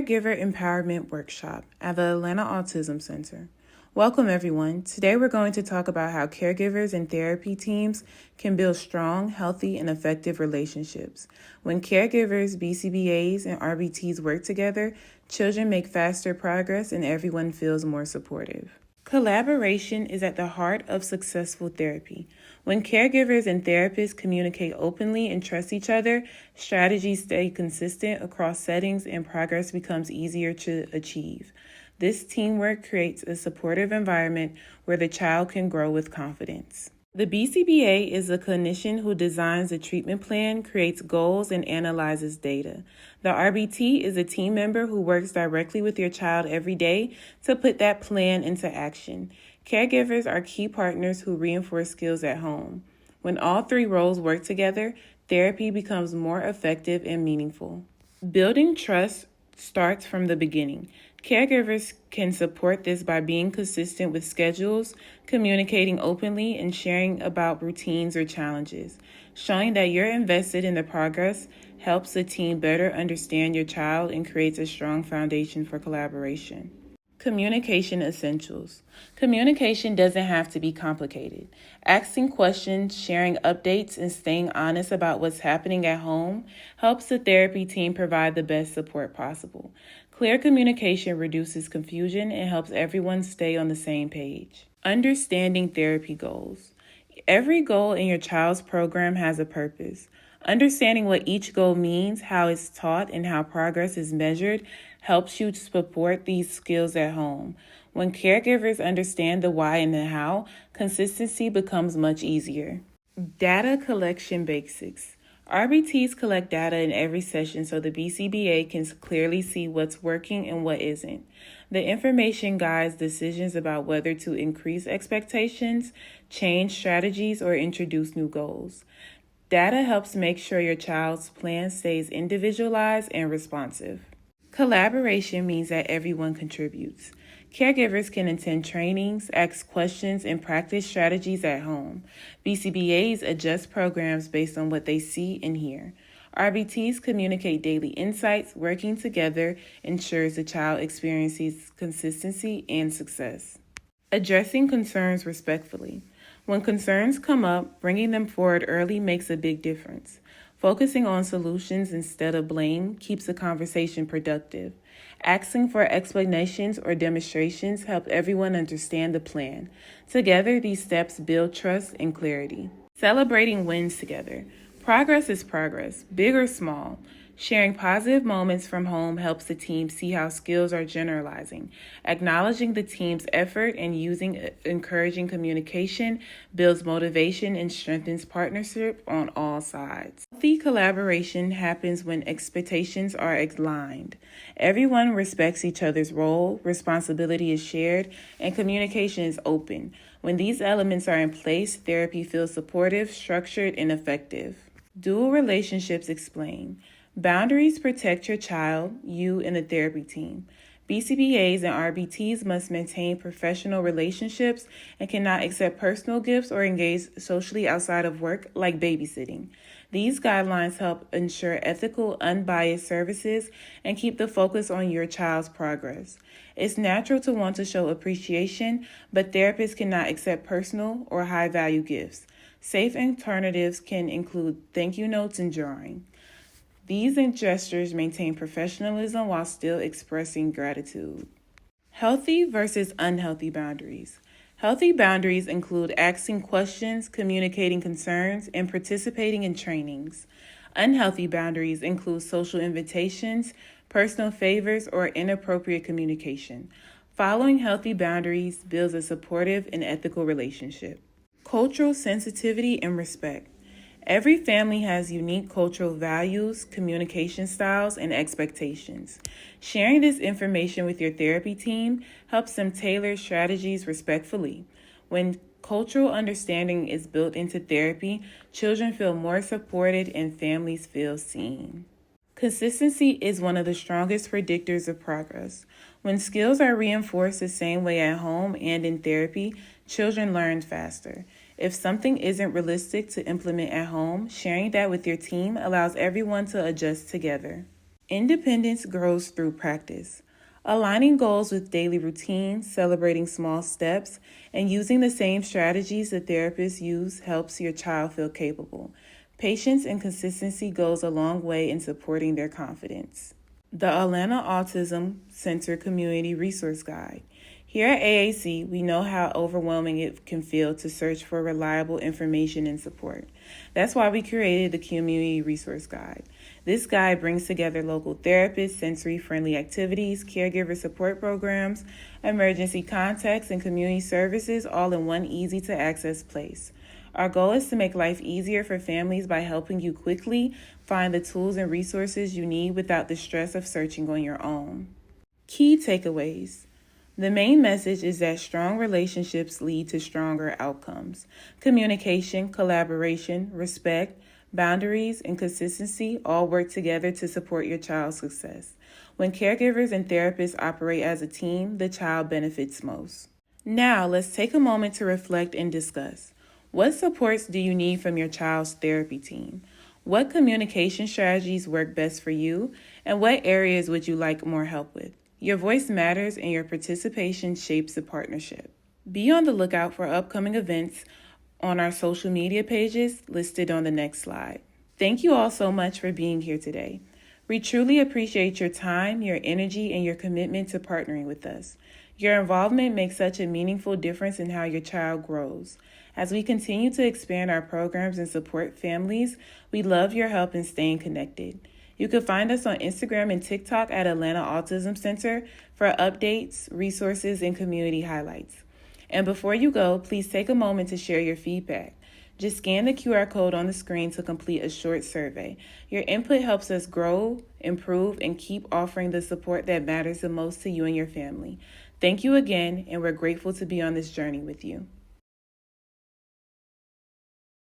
Caregiver Empowerment Workshop at the Atlanta Autism Center. Welcome, everyone. Today we're going to talk about how caregivers and therapy teams can build strong, healthy, and effective relationships. When caregivers, BCBAs, and RBTs work together, children make faster progress and everyone feels more supportive. Collaboration is at the heart of successful therapy. When caregivers and therapists communicate openly and trust each other, strategies stay consistent across settings and progress becomes easier to achieve. This teamwork creates a supportive environment where the child can grow with confidence. The BCBA is a clinician who designs a treatment plan, creates goals, and analyzes data. The RBT is a team member who works directly with your child every day to put that plan into action. Caregivers are key partners who reinforce skills at home. When all three roles work together, therapy becomes more effective and meaningful. Building trust starts from the beginning. Caregivers can support this by being consistent with schedules, communicating openly, and sharing about routines or challenges. Showing that you're invested in the progress helps the team better understand your child and creates a strong foundation for collaboration. Communication essentials. Communication doesn't have to be complicated. Asking questions, sharing updates, and staying honest about what's happening at home helps the therapy team provide the best support possible. Clear communication reduces confusion and helps everyone stay on the same page. Understanding therapy goals. Every goal in your child's program has a purpose. Understanding what each goal means, how it's taught, and how progress is measured helps you to support these skills at home. When caregivers understand the why and the how, consistency becomes much easier. Data collection basics. RBTs collect data in every session so the BCBA can clearly see what's working and what isn't. The information guides decisions about whether to increase expectations, change strategies, or introduce new goals. Data helps make sure your child's plan stays individualized and responsive. Collaboration means that everyone contributes. Caregivers can attend trainings, ask questions, and practice strategies at home. BCBAs adjust programs based on what they see and hear. RBTs communicate daily insights. Working together ensures the child experiences consistency and success. Addressing concerns respectfully. When concerns come up, bringing them forward early makes a big difference. Focusing on solutions instead of blame keeps the conversation productive. Asking for explanations or demonstrations help everyone understand the plan. Together, these steps build trust and clarity. Celebrating wins together. Progress is progress, big or small. Sharing positive moments from home helps the team see how skills are generalizing. Acknowledging the team's effort and using encouraging communication builds motivation and strengthens partnership on all sides. Healthy collaboration happens when expectations are aligned. Everyone respects each other's role, responsibility is shared, and communication is open. When these elements are in place, therapy feels supportive, structured, and effective. Dual relationships explain. Boundaries protect your child, you, and the therapy team. BCBAs and RBTs must maintain professional relationships and cannot accept personal gifts or engage socially outside of work, like babysitting. These guidelines help ensure ethical, unbiased services and keep the focus on your child's progress. It's natural to want to show appreciation, but therapists cannot accept personal or high-value gifts. Safe alternatives can include thank you notes and drawing. These gestures maintain professionalism while still expressing gratitude. Healthy versus unhealthy boundaries. Healthy boundaries include asking questions, communicating concerns, and participating in trainings. Unhealthy boundaries include social invitations, personal favors, or inappropriate communication. Following healthy boundaries builds a supportive and ethical relationship. Cultural sensitivity and respect. Every family has unique cultural values, communication styles, and expectations. Sharing this information with your therapy team helps them tailor strategies respectfully. When cultural understanding is built into therapy, children feel more supported and families feel seen. Consistency is one of the strongest predictors of progress. When skills are reinforced the same way at home and in therapy, children learn faster. If something isn't realistic to implement at home, sharing that with your team allows everyone to adjust together. Independence grows through practice. Aligning goals with daily routines, celebrating small steps, and using the same strategies the therapists use helps your child feel capable. Patience and consistency goes a long way in supporting their confidence. The Atlanta Autism Center Community Resource Guide. Here at AAC, we know how overwhelming it can feel to search for reliable information and support. That's why we created the Community Resource Guide. This guide brings together local therapists, sensory-friendly activities, caregiver support programs, emergency contacts, and community services all in one easy-to-access place. Our goal is to make life easier for families by helping you quickly find the tools and resources you need without the stress of searching on your own. Key takeaways. The main message is that strong relationships lead to stronger outcomes. Communication, collaboration, respect, boundaries, and consistency all work together to support your child's success. When caregivers and therapists operate as a team, the child benefits most. Now, let's take a moment to reflect and discuss. What supports do you need from your child's therapy team? What communication strategies work best for you? And what areas would you like more help with? Your voice matters and your participation shapes the partnership. Be on the lookout for upcoming events on our social media pages listed on the next slide. Thank you all so much for being here today. We truly appreciate your time, your energy, and your commitment to partnering with us. Your involvement makes such a meaningful difference in how your child grows. As we continue to expand our programs and support families, we love your help in staying connected. You can find us on Instagram and TikTok at Atlanta Autism Center for updates, resources, and community highlights. And before you go, please take a moment to share your feedback. Just scan the QR code on the screen to complete a short survey. Your input helps us grow, improve, and keep offering the support that matters the most to you and your family. Thank you again, and we're grateful to be on this journey with you.